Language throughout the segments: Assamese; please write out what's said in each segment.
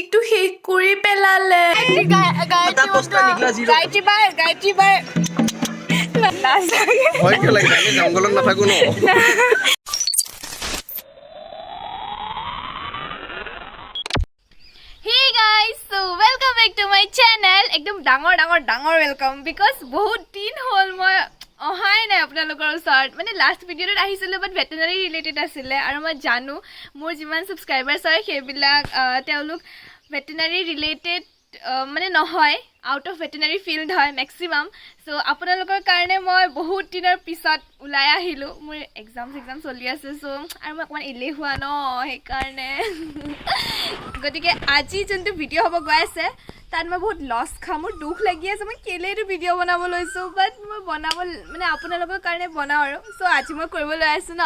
মেজিকটো শেষ কৰি পেলালে গায়ত্ৰী বাই ভয় কিয় লাগে আমি জংঘলত নাথাকো ন Hey guys, so welcome back to my channel. একদম ডাঙৰ welcome because বহুত দিন হ'ল মই অহাই নাই আপোনালোকৰ ওচৰত মানে লাষ্ট ভিডিঅ'ত আহিছিলোঁ বাট ভেটেনাৰী ৰিলেটেড আছিলে আৰু মই জানো মোৰ যিমান ছাবস্ক্ৰাইবাৰ্ছ হয় সেইবিলাক তেওঁলোক ভেটেনাৰী ৰিলেটেড মানে নহয় আউট অফ ভেটেনাৰী ফিল্ড হয় মেক্সিমাম সো আপোনালোকৰ কাৰণে মই বহুত দিনৰ পিছত ওলাই আহিলোঁ মোৰ এক্সাম চলি আছে সো আৰু মই অকণমান এলেহুৱা ন সেইকাৰণে গতিকে আজি যোনটো ভিডিঅ' হ'ব গৈ আছে তাত মই বহুত লছ খাম মোৰ দুখ লাগি আছে মই কেলে এইটো ভিডিঅ' বনাব লৈছোঁ বাট মই বনাব মানে আপোনালোকৰ কাৰণে বনাওঁ আৰু সো আজি মই কৰিব লৈ আছোঁ no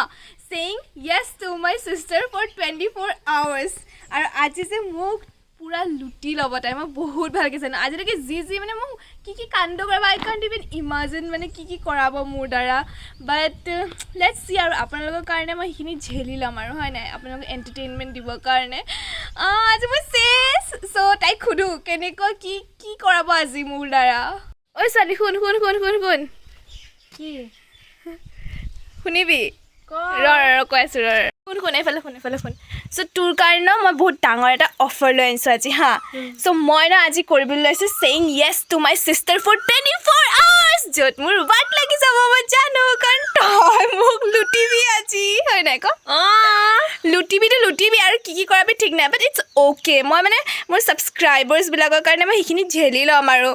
saying yes to my sister for 24 hours আৰু আজি যে মোক পুৰা লুটি ল'ব তাই মই বহুত ভালকৈ জানো আজিলৈকে যি মানে মোক কি কাণ্ড কৰাব আই কাণ্ট ইভেন ইমাজিন মানে কি কৰাব মোৰ দ্বাৰা বাট লেটছ চি আৰু আপোনালোকৰ কাৰণে মই সেইখিনি ঝেলি ল'ম আৰু হয় নাই আপোনালোকক এণ্টাৰটেইনমেণ্ট দিবৰ কাৰণে আজি মই চেছ চ' তাইক সোধোঁ কেনেকৈ কি কৰাব আজি মোৰ দ্বাৰা ঐ ছোৱালী শুন কি শুনিবি কৈ আছোঁ শুন এইফালে শুন চ' তোৰ কাৰণে মই বহুত ডাঙৰ এটা অফাৰ লৈ আনিছোঁ আজি হা চ' মই ন আজি কৰিবলৈ লৈছোঁ saying yes to my sister for 24 hours য'ত মোৰ বাট লাগি যাব মই জানো কাৰণ তই মোক লুটিবি আজি হয় নাই ক লুটিবি আৰু কি কৰাবি ঠিক নাই বাট ইটছ অ'কে মই মানে মোৰ ছাবস্ক্ৰাইবাৰ্ছবিলাকৰ কাৰণে মই সেইখিনি ঝেলি ল'ম আৰু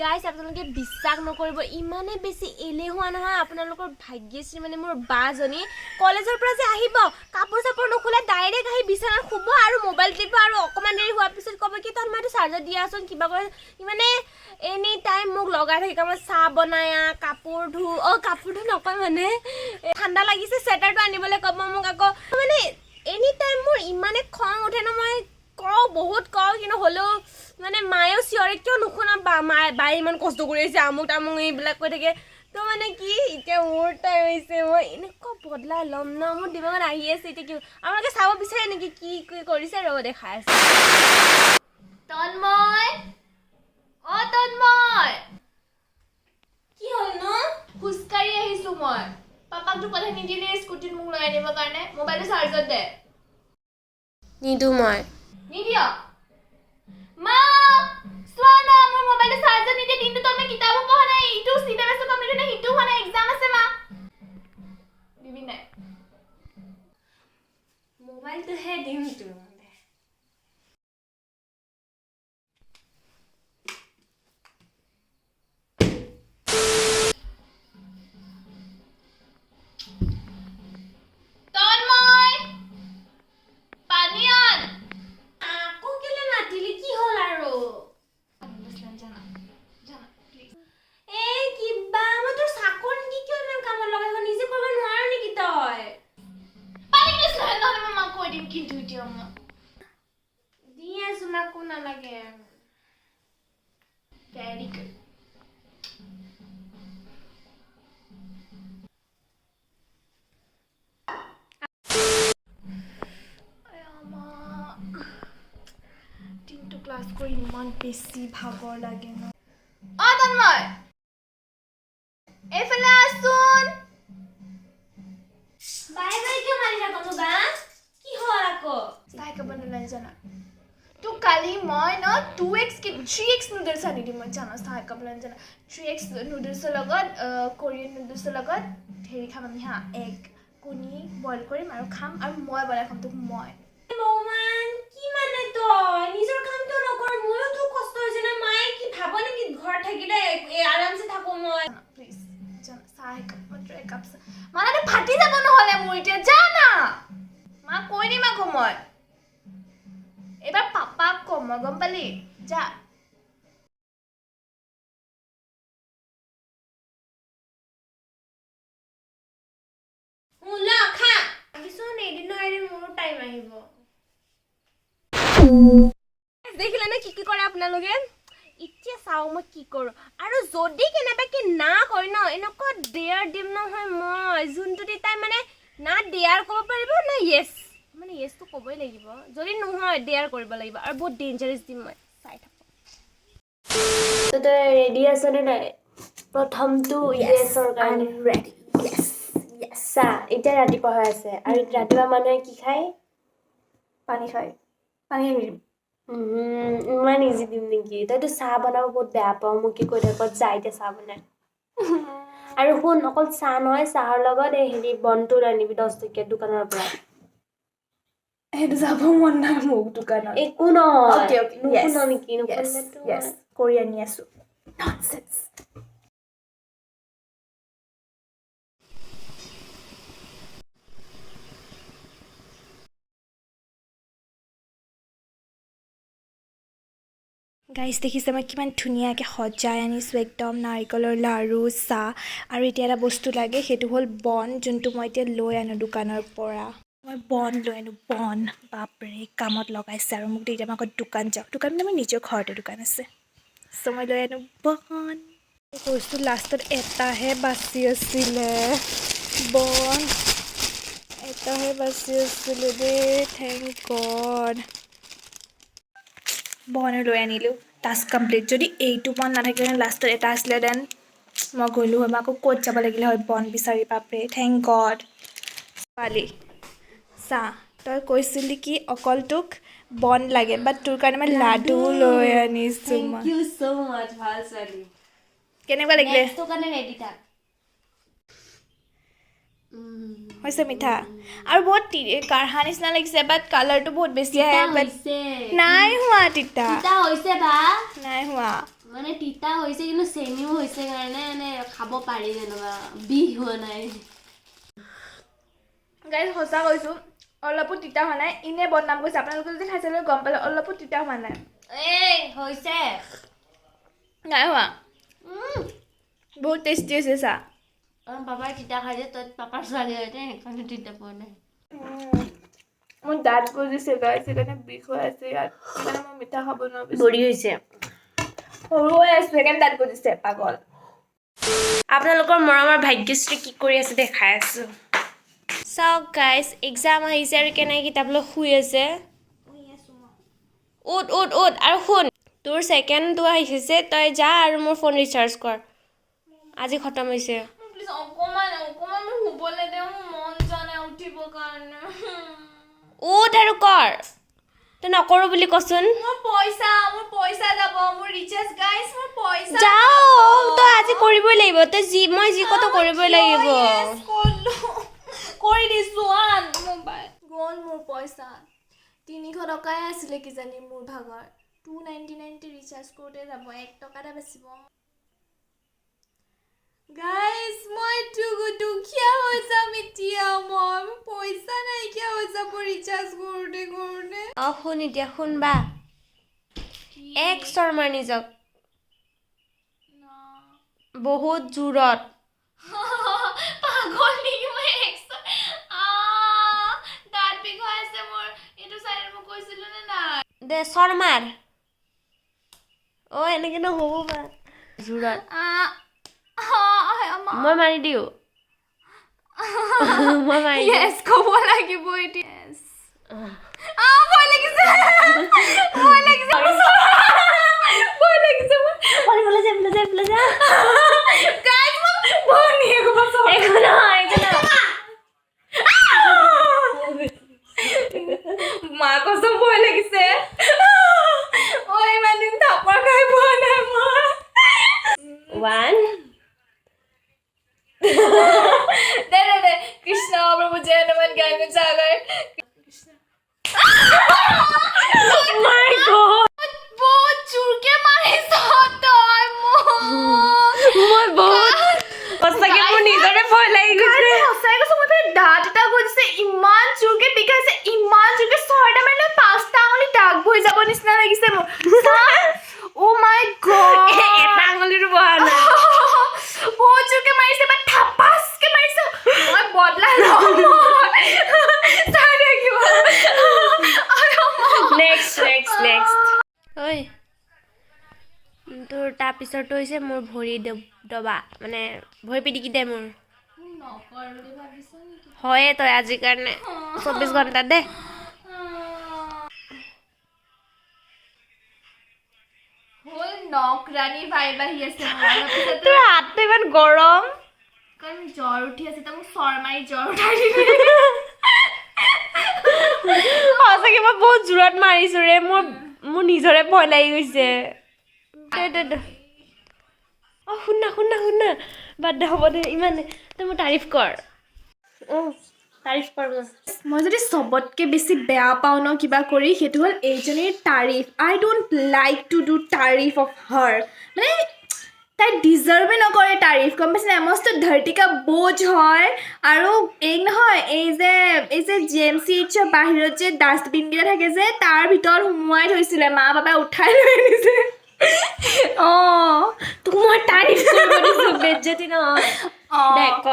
গাইজ আপোনালোকে বিশ্বাস নকৰিব ইমানে বেছি এলেহুৱা নহয় আপোনালোকৰ ভাগ্যশ্ৰী মানে মোৰ বাজনী কলেজৰ পৰা যে আহিব কাপোৰ চাপোৰ নোখোলা ডাইৰেক্ট আহি বিচনাত শুব আৰু মোবাইল টিপিব আৰু অকণমান দেৰি হোৱাৰ পিছত ক'ব কি তই মই এইটো চাৰ্জাৰ দিয়াচোন কিবা কৰে মানে এনি টাইম মোক লগাই থাকে মই চাহ বনাই কাপোৰ ধু নকয় মানে ঠাণ্ডা লাগিছে চুৱেটাৰটো আনিবলৈ ক'ব মোক আকৌ মানে এনি টাইম মোৰ ইমানে খং উঠে ন মই বহুত কওঁ কিন্তু হ'লেও মানে মায়েও চিঞৰে কিয় নুশুনা বায়ে ইমান কষ্ট কৰি আছে আমুক তামুক এইবিলাক কৈ থাকে তো মানে কি এতিয়া মোৰ টাইম হৈছে মই এনেকুৱা বদলাই ল'ম ন মোৰ দিমাগত আহি আছে এতিয়া কি আপোনালোকে চাব বিচাৰে নেকি কি কৰিছে ৰ'ব দেখাই আছে তন্ময় কি হ'ল ন খোজকাঢ়ি আহিছোঁ মই পাপাকতো কথা নিদিলে স্কুটিত মোক লৈ আনিবৰ কাৰণে মোবাইলটো চাৰ্জত দে নিদো মই নিদিয় মা চোৱা না মোৰ মোবাইলটো চাৰ্জত নিদিয়ে দিনটো তই কিতাপো পঢ়া নাই ইটো চিলেবাছটো কমপ্লিট নাই সিটো হোৱা নাই এক্সাম আছে মা দিবি নাই মোবাইলটোহে দিম তো নালাগে ভেৰি গুড দিনটো ক্লাছ কৰি ইমান বেছি ভাগৰ লাগে ন তন্ময় এইফালে আছোন বাই কিয় মাৰি থাকো বা কি হ'ল আকৌ চাই খাব নালাগে জানা তো কালি মই ন 2x কি 3x নুডলছ আনি দিম মই জানা চাই খাব নালাগে জানা 3x নুডলছৰ লগত কোৰিয়ান নুডলছৰ লগত হেৰি খাম আমি হা এগ কণী বইল কৰিম আৰু খাম আৰু মই বনাই খাম তোক মই মমান কি মানে তই নিজৰ কামটো নকৰ ময়ো তো কষ্ট হৈছে না মায়ে কি ভাব নেকি ঘৰ থাকিলে আৰামছে থাকো মই প্লিজ জানা চাই খাব মাত্ৰ একাপ মানে ফাটি যাব নহ'লে মোৰ এতিয়া জানা মা কৈ দিম আকৌ মই এবাৰ পাপাক কম মই গম পালি যা মুলা খা কিছুমান এদিন মোৰো টাইম আহিব দেখিলে নে কি কৰে আপোনালোকে এতিয়া চাওঁ মই কি কৰোঁ আৰু যদি কেনেবাকৈ না কয় ন এনেকুৱা ডেয়াৰ দিম নহয় মই যোনটো দি তাই মানে না ডেয়াৰ ক'ব পাৰিব না য়েছ মানে ইয়েছটো ক'বই লাগিব যদি নহয় ডেয়াৰ কৰিব লাগিব আৰু বহুত ডেঞ্জাৰাছ দিম মই চাই থাকোঁ তো তই ৰেডি আছ নে নাই প্ৰথমটো ইয়েছৰ কাৰণে ৰেডি য়েছ য়েছ চা এতিয়া ৰাতিপুৱা হৈ আছে আৰু ৰাতিপুৱা মানুহে কি খায় পানী খায় পানী দিম ইমান ইজি দিম নেকি তইতো চাহ বনাব বহুত বেয়া পাওঁ মোক কি কৈ থাক যা এতিয়া চাহ বনাই আৰু শুন অকল চাহ নহয় চাহৰ লগত এই হেৰি বনটোৰ আনিবি 10 টকীয়া দোকানৰ পৰা সেইটো যাব মন নাই মোক দোকানত একো নহয় অ'কে অ'কে নুশুন নেকি নুশুনলেতো য়েছ কৰি আনি আছোঁ ননচেন্স গাইজ দেখিছে মই কিমান ধুনীয়াকৈ সজাই আনিছোঁ একদম নাৰিকলৰ লাড়ু চাহ আৰু এতিয়া এটা বস্তু লাগে সেইটো হ'ল বন যোনটো মই এতিয়া লৈ আনো দোকানৰ পৰা মই বন লৈ আনো বন বাপৰে কামত লগাইছে আৰু মোক এতিয়া মই আকৌ দোকান যাওঁ দোকান মানে মোৰ নিজৰ ঘৰতে দোকান আছে চ' মই লৈ আনো বন কৈছোঁ লাষ্টত এটাহে বাচি আছিলে বন এটাহে বাচি আছিলে দেই থেংক গড বন লৈ আনিলোঁ টাস্ক কমপ্লিট যদি এইটো বন নাথাকিলে লাষ্টত এটা আছিলে দেন মই গ'লোঁ হয় মই আকৌ ক'ত যাব লাগিলে হয় বন বিচাৰি বাপৰে থেংক গড পালি চা তই কৈছিলি কি অকল তোক বন লাগে বাট তোৰ কাৰণে মই লাডু লৈ আনিছোঁ Thank মই you so much ভাল ছোৱালী কেনেকুৱা লাগিলে নেক্সটৰ কাৰণে ৰেডি থাক হৈছে মিঠা আৰু বহুত কাঢ়া নিচিনা লাগিছে বাট কালাৰটো বহুত বেছি আহে বাট নাই হোৱা তিতা তিতা হৈছে বা নাই হোৱা মানে তিতা হৈছে কিন্তু চেনিও হৈছে কাৰণে মানে খাব পাৰি যেনিবা বিষ হোৱা নাই গাইজ সঁচা কৈছোঁ অলপো তিতা হোৱা নাই ইনে বদনাম কৰিছে আপোনালোকে যদি খাইছে গম পালে অলপো তিতা হোৱা নাই এই হৈছে নাই হোৱা বহুত টেষ্টি হৈছে চা পাপাই তিতা খাই যে তই পাপাৰ ছোৱালী হয় সেইকাৰণে তিতা পোৱা নাই মোৰ দাঁত গজিছে গাইজ সেইকাৰণে বিষ হৈ আছে ইয়াত সেইকাৰণে মই মিঠা খাব নোৱাৰো বৰি হৈছে সৰু হৈ আছো সেইকাৰণে দাঁত গজিছে পাগল আপোনালোকৰ মৰমৰ ভাগ্যশ্ৰী কি কৰি আছে দেখাই আছো চাওক গাইজ এক্সাম আহিছে আৰু কেনেকৈ কিতাপ লৈ শুই আছে উঠ উঠ উঠ আৰু শুন তোৰ ছেকেণ্ডটো আহিছে তই যা আৰু মোৰ ফোন ৰিচাৰ্জ কৰ আজি খতম হৈছে প্লিজ অকমান অকমান মোৰ শুবলৈ দে মোৰ মন যোৱা নাই উঠিবৰ কাৰণে উঠ আৰু কৰ তই নকৰো বুলি কচোন মোৰ পইচা যাব মোৰ ৰিচাৰ্জ গাইজ মোৰ পইচা যাও তই আজি কৰিবই লাগিব তই মই যি কত কৰিবই লাগিব কৰি দিছো আন মোবাইল গ'ল মোৰ পইচা 300 টকাই আছিলে কিজানি মোৰ ভাগৰ 299 ৰিচাৰ্জ কৰোঁতে যাব 1 টকা এটা বাচিব গাইজ মই দুখীয়া হৈ যাম এতিয়া মই পইচা নাইকিয়া হৈ যাব ৰিচাৰ্জ কৰোঁতে শুন এতিয়া শুন বা এক শৰ্মা নিজক বহুত জোৰত পাগল নেকি মই দাঁত বিষ হৈ আছে মোৰ এইটো চাইডত মই কৈছিলো নে নাই দে শৰ্মাৰ এনেকে নহ'ব বা জোৰত মই মাৰি দিওঁ মই মাৰি দিওঁ ইয়েছ ক'ব লাগিব এতিয়া ভয় লাগিছে ভয় লাগিছে ভয় লাগিছে গাইজ মই ভনী একো নহয় মা কচম ভয় লাগিছে ইমান দিন থাপৰ খাই পোৱা নাই মই 1 दे कृष्ण प्रभु जय हनुमान ज्ञान गुण सागर माय गॉड बहुत जोर के मारे तय মই বহুত সঁচাকে মোৰ নিজৰে ভয় লাগি গৈছে সঁচাই কৈছো মোৰ দাঁত এটা গজিছে ইমান জোৰকে বিষাইছে ইমান জোৰকে 6টা মানে 5টা আঙুলি দাগ বহি যাব নিচিনা লাগিছে মোৰ ও মাই গড এটা আঙুলিটো বহা নাই বহুত জোৰকে মাৰিছে বাট থাপাছকে মাৰিছে মই বদলা লম চাই দেখিব নেক্সট ঐ তোৰ তাৰপিছতো হৈছে মোৰ ভৰি দবা মানে ভৰি পিটিকি দে মোৰ হয়ে তই আজিৰ কাৰণে 24 ঘণ্টা দে নকৰানী ভাইব আহি আছে তোৰ হাতটো ইমান গৰম কাৰণ জ্বৰ উঠি আছে তই মোক চৰ মাৰি জ্বৰ উঠাই দিবি সঁচাকে মই বহুত জোৰত মাৰিছো ৰে মোৰ নিজৰে ভয় লাগি গৈছে শুনা বাদ দে হ'ব দে ইমানে তই মোৰ তাৰিফ কৰ মই যদি চবতকৈ বেছি বেয়া পাওঁ ন কিবা কৰি সেইটো হ'ল এইজনীৰ তাৰিফ I don't like to do তাৰিফ অফ হাৰ মানে তাই ডিজাৰ্ভে নকৰে তাৰিফ গম পাইছে নাই মস্ত ধৰতিকা বোজ হয় আৰু এই নহয় এই যে জি এম চি এইচৰ বাহিৰত যে ডাষ্টবিনকেইটা থাকে যে তাৰ ভিতৰত সোমোৱাই থৈছিলে মা পাপাই উঠাই লৈ আনিছে অঁ তোক মই তাৰিফ কৰিব দিছোঁ বেজ্জতি নহয় দে ক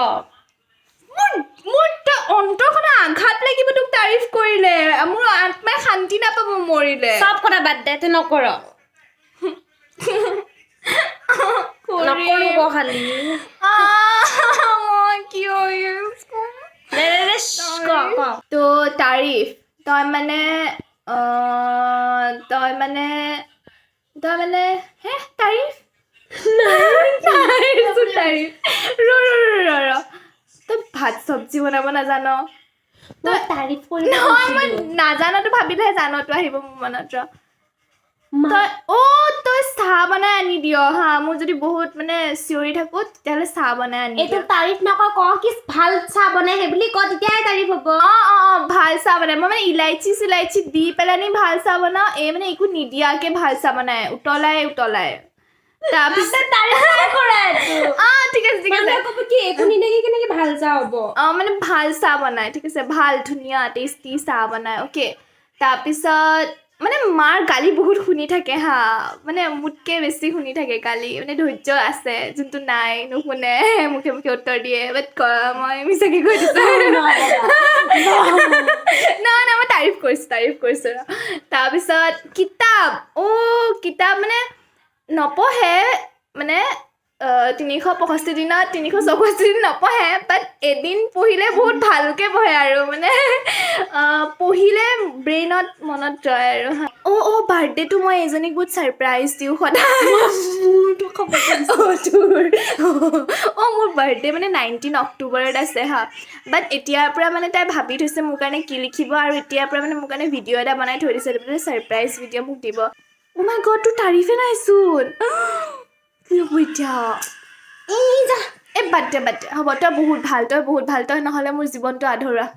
মোৰ অন্তৰখনে আঘাত লাগিব তোক তাৰিফ কৰিলে মোৰ আত্মাই শান্তি নাপাব মৰিলে চব কথা বাদ দে তই নকৰ নকৰো ক খালি তো তাৰিফ তই মানে হে তাৰিফ ৰ তই ভাত চব্জি বনাব নাজান তই তাৰিফ কৰি নহয় মই নাজানতো ভাবিলেহে জানতো আহিব মোৰ মনত তই চাহ বনাই আনি দিয় হা মোৰ যদি বহুত মানে চিঞৰি থাকো তেতিয়াহ'লে চাহ বনাই আনি এইটো তাৰিফ নকৰ ক কি ভাল চাহ বনাই সেই বুলি ক তেতিয়াহে তাৰিফ হ'ব অঁ ভাল চাহ বনাই মই মানে ইলাইচি দি পেলাই ভাল চাহ বনাওঁ এই মানে একো নিদিয়াকে ভাল চাহ বনাই উতলাই তাৰপিছত ঠিক আছে ভাল চাহ হ'ব মানে ভাল চাহ বনাই ঠিক আছে ভাল ধুনীয়া টেষ্টি চাহ বনাই অ'কে তাৰপিছত মানে মাৰ গালি বহুত শুনি থাকে হা মানে মোতকৈ বেছি শুনি থাকে গালি মানে ধৈৰ্য আছে যোনটো নাই নুশুনে মুখে উত্তৰ দিয়ে বাট মই মিছাকৈ কৈ দিছোঁ নাই মই তাৰিফ কৰিছোঁ তাৰপিছত কিতাপ মানে নপঢ়ে মানে 365 দিনত 364 দিন নপঢ়ে বাট এদিন পঢ়িলে বহুত ভালকৈ পঢ়ে আৰু মানে পঢ়িলে ব্ৰেইনত মনত ৰয় আৰু বাৰ্থডেটো মই এজনীক বহুত ছাৰপ্ৰাইজ দিওঁ সদায় মোৰ বাৰ্থডে মানে 19 অক্টোবৰত আছে হা বাট এতিয়াৰ পৰা মানে তাই ভাবি থৈছে মোৰ কাৰণে কি লিখিব আৰু এতিয়াৰ পৰা মানে মোৰ কাৰণে ভিডিঅ' এটা বনাই থৈ দিছে মানে ছাৰপ্ৰাইজ ভিডিঅ' মোক দিব মাই গড তোৰ তাৰিফে নাইচোন এতিয়া বাদ দে হ'ব তই বহুত ভাল তই নহ'লে মোৰ জীৱনটো আধৰুৱা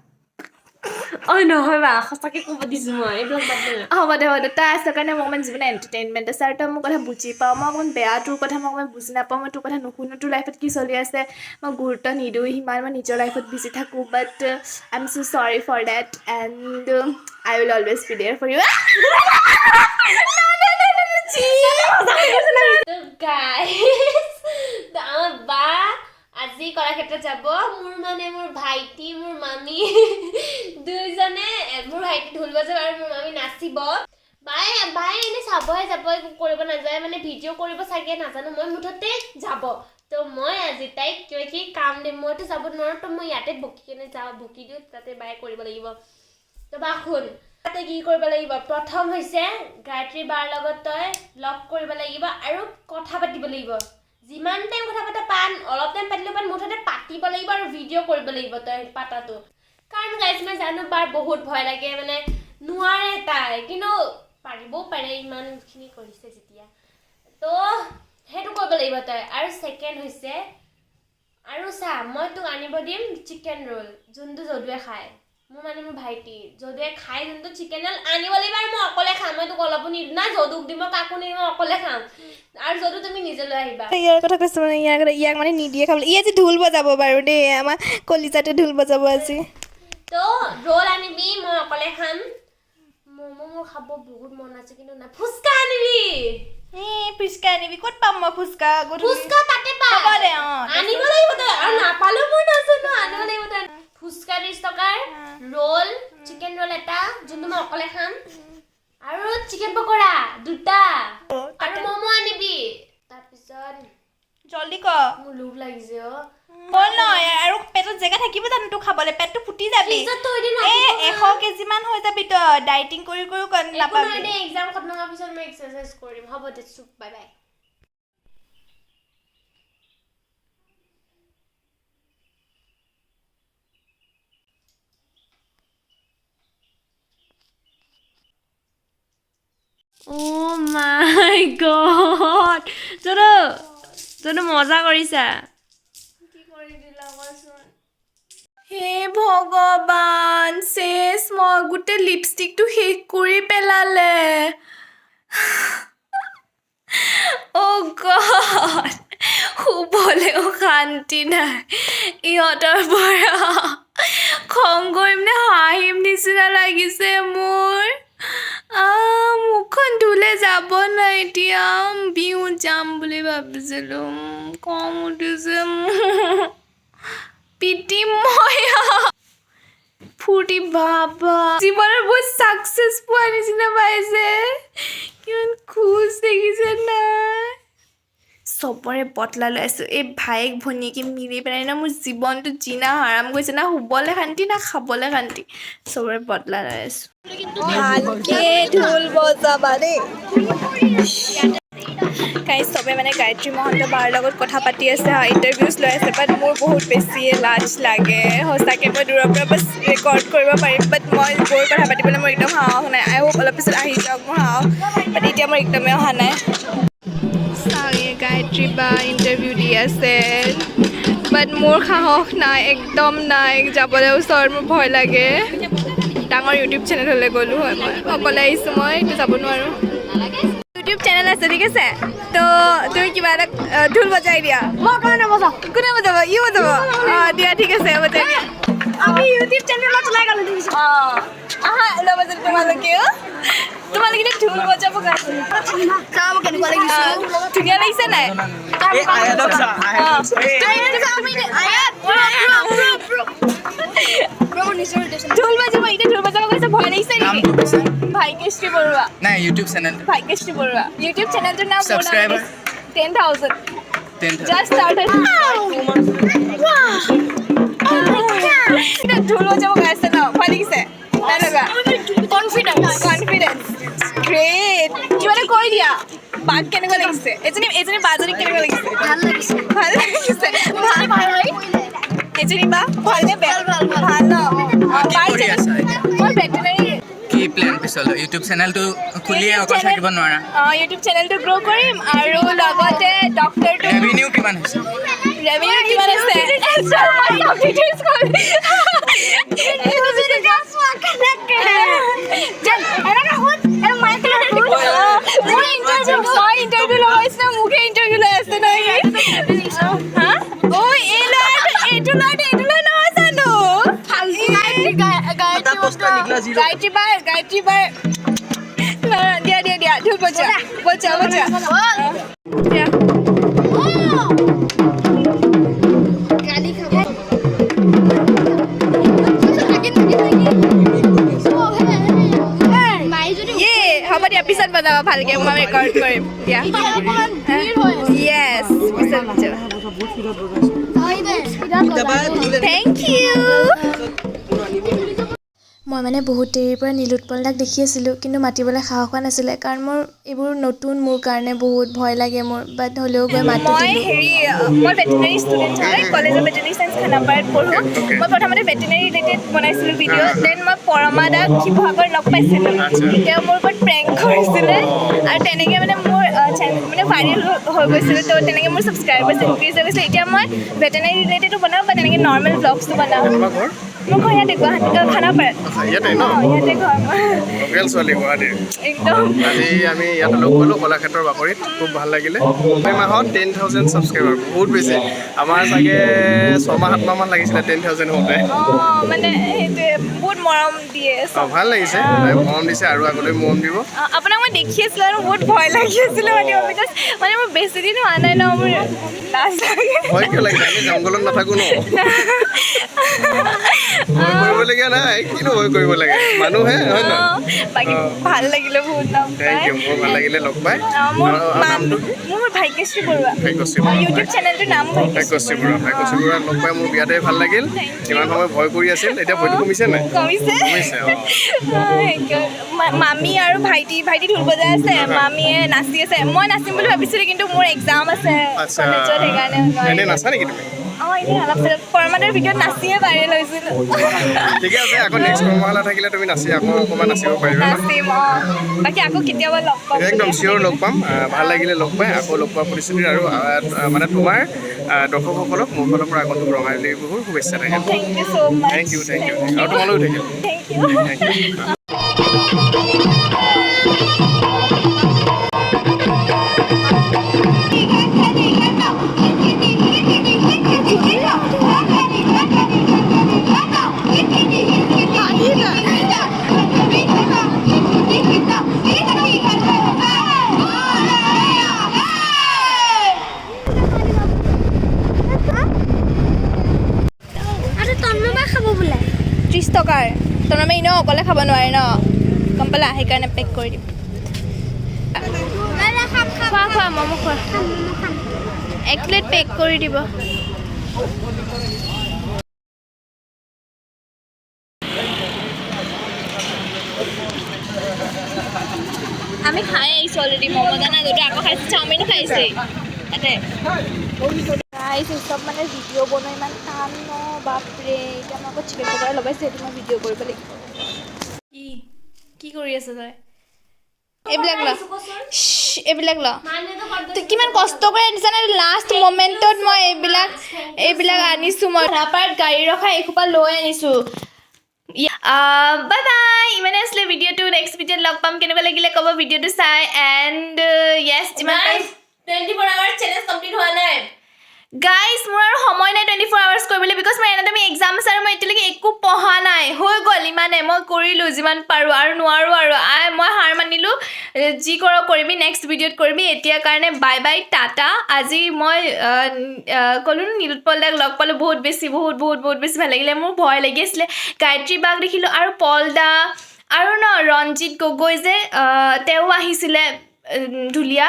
নহয় বা সঁচাকৈ ক'ব দিছোঁ মই এইবিলাক বাদ দে হ'ব দে তই আছ কাৰণে মোৰ অকণমান জীৱনত এণ্টাৰটেইনমেণ্ট আছে আৰু তই মোৰ কথা বুজি পাওঁ মই অকণমান বেয়া তোৰ কথা মই অকণমান বুজি নাপাওঁ মই তোৰ কথা নুশুনো তোৰ লাইফত কি চলি আছে মই গুৰুত্ব নিদিওঁ সিমান মই নিজৰ লাইফত বিজি থাকোঁ বাট আই am so' sorry for that and I will always be there for you আমাৰ বা আজি কলাক্ষেত্ৰত যাব মোৰ ভাইটি মোৰ মামী দুইজনে মোৰ ভাইটি ঢোল বজাব আৰু মোৰ মামী নাচিব বায়ে এনে চাবহে যাব একো কৰিব নাযায় মানে ভিডিঅ' কৰিব চাগে নাজানো মই মুঠতে যাব তো মই আজি তাইক কিবা কি কাম দিম মইতো যাব নোৱাৰোঁ তো মই ইয়াতে বকি কেনে যাওঁ বকি দিওঁ তাতে বায়ে কৰিব লাগিব তো বা শুন তাতে কি কৰিব লাগিব প্ৰথম হৈছে গায়ত্ৰী বাৰ লগত তই লগ কৰিব লাগিব আৰু কথা পাতিব লাগিব যিমান টাইম কথা পাতা পান অলপ টাইম পাতিলেও পান মুঠতে পাতিব লাগিব আৰু ভিডিঅ' কৰিব লাগিব তই পাতাটো কাৰণ গাইজ মই জানো বাৰ বহুত ভয় লাগে মানে নোৱাৰে তাই কিন্তু পাৰিবও পাৰে ইমানখিনি কৰিছে যেতিয়া তো সেইটো কৰিব লাগিব তই আৰু ছেকেণ্ড হৈছে আৰু চা মই তোক আনিব দিম চিকেন ৰোল যোনটো যদুৱে খায় মোৰ ভাইটি যদুৱে খাই যোনটো চিকেন ৰোল আনিব লাগিব আৰু মই অকলে খাম মই তোক অলপো নিদিম না যদুক দিব কাকো নিদিম মই অকলে খাম আৰু যদু তুমি নিজে লৈ আহিবা ইয়াৰ কথা কৈছোঁ মানে ইয়াক মানে নিদিয়ে খাবলৈ ই আজি ঢোল বজাব বাৰু দেই আমাৰ কলিজাতে ঢোল বজাব আজি তো ৰোল আনিবি মই অকলে খাম ম'ম' মোৰ খাব বহুত মন আছে কিন্তু না ফুচকা আনিবি ফুচকা আনিবি ক'ত পাম মই ফুচকা তাতে পা আনিব লাগিব তই আৰু নাপালেও মই নাজানো আনিব লাগিব তই ফুচকা 30 টকাৰ ৰোল চিকেন ৰোল এটা যোনটো মই অকলে খাম আৰু চিকেন পকৰা দুটা আৰু ম'ম' আনিবি তাৰপিছত জলদি ক মোৰ লোভ লাগিছে বল নহয় আৰু পেটত জেগা থাকিব জানো তোৰ খাবলৈ পেটটো ফুটি যাবি 100 কেজিমান হৈ যাবি তই ডাইটিং কৰি নাপাবি এক্সাম খতম হোৱাৰ পিছত মই এক্সাৰচাইজ কৰিম হ'ব দে বাই বাই মাই গড তইতো মজা কৰিছা হে ভগৱান শেষ মই গোটেই লিপষ্টিকটো শেষ কৰি পেলালে অ' গড শুবলৈও শান্তি নাই ইহঁতৰ পৰা খং কৰি মানে হাঁহিম নিচিনা লাগিছে মোৰ মুখখন ধুলে যাব নাই এতিয়া বিহুত যাম বুলি ভাবিছিলোঁ খং উঠিছে পিটিম মই ফূৰ্তি বাবা জীৱনত বহুত ছাকচেছ পোৱা নিচিনা পাইছে কিমান খুচ দেখিছে নাই চবৰে বটলা লৈ আছোঁ এই ভায়েক ভনীয়েকে মিলি পেলাই না মোৰ জীৱনটো জিনা হাৰাম গৈছে না শুবলৈ শান্তি না খাবলৈ শান্তি চবৰে বটলা লৈ আছোঁ ভালকে ঢোল বজাবা দেই গাইজ চবে মানে গায়ত্ৰী মহন্ত বাৰ লগত কথা পাতি আছে ইণ্টাৰভিউজ লৈ আছে বাট মোৰ বহুত বেছিয়ে লাজ লাগে সঁচাকৈ মই দূৰৰ পৰা বাছ ৰেকৰ্ড কৰিব পাৰিম বাট মই গৈ কথা পাতিবলৈ মোৰ একদম সাহস নাই আই হোপ অলপ পিছত আহি যাওক মোৰ সাহস বাট এতিয়া মোৰ একদমেই অহা নাই চাগে গায়ত্ৰী বা ইণ্টাৰভিউ দি আছে বাট মোৰ সাহস নাই একদম নাই যাবলৈ ওচৰত মোৰ ভয় লাগে ডাঙৰ ইউটিউব চেনেললৈ গ'লোঁ হয় মই অকলে আহিছোঁ মই এইটো যাব নোৱাৰোঁ ইউটিউব চেনেল আছে ঠিক আছে তো তুমি কিবা এটা ঢোল বজাই দিয়া কোনে বজাব ই বজাব অঁ দিয়া ঠিক আছে বজাই দিয়া আমি ইউটিউব চেনেলত চলাই গ'লোঁ আহা নবজাব তোমালোকে ঢোল বজাব কেনেকুৱা লাগিছে ধুনীয়া লাগিছে নাই ঢোল বজাব এতিয়া ঢোল বজাব গৈছে ভয় লাগিছে নেকি ভাগ্যশ্ৰী বৰুৱা নাই YouTube channel Bhagyashree Baruah YouTube চেনেলটোৰ নাম Subscriber? 10,000 just started ঢোল বজাব গৈ আছে ন ভয় লাগিছে নাই লগা কনফিডেন্স গ্ৰেট কিবা এটা কৈ দিয়া বাক কেনেকুৱা লাগিছে এজনী বাজনী কেনেকুৱা লাগিছে ভাল লাগিছে এজনী বা ভালনে বেয়া ভাল ন মই ভেটেনাৰী কি প্লেন পিছলৈ ইউটিউব চেনেলটো খুলিয়ে অকল থাকিব নোৱাৰা ইউটিউব চেনেলটো গ্ৰ' কৰিম আৰু লগতে ডক্টৰটো ৰেভিনিউ কিমান হৈছে ৰেভিনিউ কিমান আছে ইণ্টাৰভিউ লগাইছে মোকে ইণ্টাৰভিউ লৈ আছে নহয় এইটো লৈ নহয় জানো গায়ত্ৰী বাৰ দিয়া ঢোল বজা দিয়া হ'ব দিয়া পিছত বজাবা ভালকে মই ৰেকৰ্ড কৰিম দিয়া য়েছ পিছত থেংক ইউ মই মানে বহুত দেৰিৰ পৰা নীলোৎপল দাক দেখি আছিলোঁ কিন্তু মাতিবলৈ সাহস হোৱা নাছিলে কাৰণ মোৰ এইবোৰ নতুন মোৰ কাৰণে বহুত ভয় লাগে মোৰ বাট হ'লেও গৈ মাতি মই ভেটেনাৰী ষ্টুডেণ্ট হয় কলেজৰ ভেটেনাৰী চায়েন্স খানাপাৰাত পঢ়োঁ মই প্ৰথমতে ভেটেনাৰী ৰিলেটেড বনাইছিলোঁ ভিডিঅ' দেন মই পৰমা দাক শিৱসাগৰ লগ পাইছিলোঁ তেওঁ মোৰ ওপৰত প্ৰেংক কৰিছিলে আৰু তেনেকৈ মানে মোৰ মানে ভাইৰেল হৈ গৈছিলোঁ তো তেনেকৈ মোৰ ছাবস্ক্ৰাইবাৰ্ছ ইনক্ৰিজ হৈ গৈছিলে এতিয়া মই ভেটেনাৰী ৰিলেটেডো বনাওঁ বা তেনেকৈ নৰ্মেল ব্লগছো বনাওঁ মোৰ ঘৰ ইয়াতে গুৱাহাটী খানাপাৰাত ইয়াতে ন ইয়াতে ঘৰ লোকেল ছোৱালী গুৱাহাটীৰ একদম আজি আমি ইয়াতে লগ পালোঁ কলাক্ষেত্ৰৰ বাকৰিত খুব ভাল লাগিলে এই মাহত 10,000 ছাবস্ক্ৰাইবাৰ বহুত বেছি আমাৰ চাগে 6-7 মাহমান লাগিছিলে 10,000 হওঁতে মানে সেইটোৱে বহুত মৰম দিয়ে ভাল লাগিছে মৰম দিছে আৰু আগলৈ মৰম দিব আপোনাক মই দেখি আছিলোঁ আৰু বহুত ভয় লাগি আছিলে বিকজ মানে মোৰ বেছি দিন হোৱা নাই ন মোৰ লাজ লাগে ভয় কিয় লাগিছে আমি জংঘলত নাথাকোঁ ন ভয় কৰিবলগীয়া নাই কিনো ভয় কৰিব লাগে মানুহে হয় ন বাকী ভাল লাগিলে বহুত থেংক ইউ মোৰ ভাল লাগিলে লগ পাই মোৰ ভাগ্যশ্ৰী বৰুৱা ইউটিউব চেনেলটোৰ নাম ভাগ্যশ্ৰী বৰুৱা লগ পাই মোৰ বিয়াতে ভাল লাগিল কিমান সময় ভয় কৰি আছিল এতিয়া ভয়টো কমিছে নাই কমিছে মামী আৰু ভাইটি ঢোল বজাই আছে মামীয়ে নাচি আছে মই নাচিম বুলি ভাবিছিলোঁ কিন্তু মোৰ এক্সাম আছে কলেজত সেইকাৰণে এনে নাচা নেকি তুমি এনেই অলপ চলপ কৰ্মাদাৰ ভিডিঅ'ত নাচিয়ে ভাইৰেল হৈছিলোঁ ঠিকে আছে আকৌ নেক্সট কৰ্মশালা থাকিলে তুমি নাচি আকৌ অকণমান নাচিব পাৰিবা ন নাচিম বাকী আকৌ কেতিয়াবা লগ পাম একদম চিয়'ৰ লগ পাম ভাল লাগিলে লগ পাই আকৌ লগ পোৱা প্ৰতিশ্ৰুতি আৰু মানে তোমাৰ দৰ্শকসকলক মোৰ ফালৰ পৰা আগন্তুক ৰঙালী বিহুৰ শুভেচ্ছা থাকিল thank you so' much thank you আৰু তোমালৈও থাকিল থেংক ইউ আৰু তন্ময় খাব বোলে 30 টকাৰ তন্ময় এনেও অকলে খাব নোৱাৰে ন গম পালা সেইকাৰণে পেক কৰি দিম খোৱা খোৱা ম'ম' খোৱা 1 প্লেট পেক কৰি দিব আমি খাই আহিছোঁ অলৰেডি ম'ম' জানা যদি আকৌ খাইছোঁ চাওমিনো খাইছে তাতে খাইছোঁ চব মানে ভিডিঅ' বনোৱা ইমান টান ন বাপৰে এতিয়া মই আকৌ চিকেন পকৰা লগাইছোঁ সেইটো মই ভিডিঅ' কৰিব লাগিব কি কৰি আছ তই এইবিলাক ল তই কিমান কষ্ট কৰি আনিছা নে লাষ্ট মমেণ্টত মই এইবিলাক আনিছোঁ মই ধাপাত গাড়ী ৰখাই এসোপা লৈ আনিছোঁ বাই বাই ইমানে আছিলে ভিডিঅ'টো নেক্সট ভিডিঅ'ত লগ পাম কেনেকুৱা লাগিলে ক'ব ভিডিঅ'টো চাই এণ্ড য়েছ যিমান 24 আৱাৰ্ছ চেলেঞ্জ কমপ্লিট হোৱা নাই গাইজ মোৰ আৰু সময় নাই 24 আৱাৰ্ছ কৰিবলৈ বিকজ মোৰ এনাটমি এক্সাম আছে আৰু মই এতিয়ালৈকে একো পঢ়া নাই হৈ গ'ল ইমানে মই কৰিলোঁ যিমান পাৰোঁ আৰু নোৱাৰোঁ আৰু মই হাৰ মানিলোঁ যি কৰ কৰিবি নেক্সট ভিডিঅ'ত কৰিবি এতিয়াৰ কাৰণে বাই বাই টাটা আজি মই ক'লোঁ নীলোৎপল দাক লগ পালোঁ বহুত বেছি ভাল লাগিলে মোৰ ভয় লাগি আছিলে গায়ত্ৰী বাক দেখিলোঁ আৰু পল দা আৰু ন ৰঞ্জিত গগৈ যে তেওঁ আহিছিলে ধুলীয়া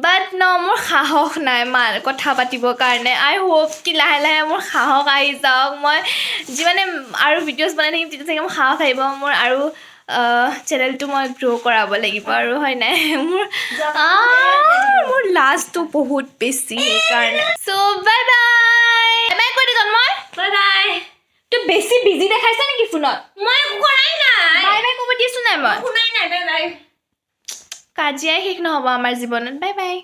বাট ন মোৰ সাহস নাই কথা পাতিবৰ কাৰণে আই হোপ কি লাহে লাহে মোৰ সাহস আহি যাওক মই যিমানে আৰু ভিডিঅ'জ বনাই থাকিম তেতিয়া চাগে মোৰ সাহস আহিব মোৰ আৰু চেনেলটো মই গ্ৰ' কৰাব লাগিব আৰু হয় নাই মোৰ লাজটো বহুত বেছি সেইকাৰণে চ' বাই বাই কৈ দে জন্ময় বাই বাই তই বেছি বিজি দেখাইছা নেকি ফোনত মই একো কৰাই নাই বাই বাই ক'ব দিছোঁ নাই মই শুনাই নাই বাই বাই কাজিয়াই শেষ নহ'ব আমাৰ জীৱনত বাই বাই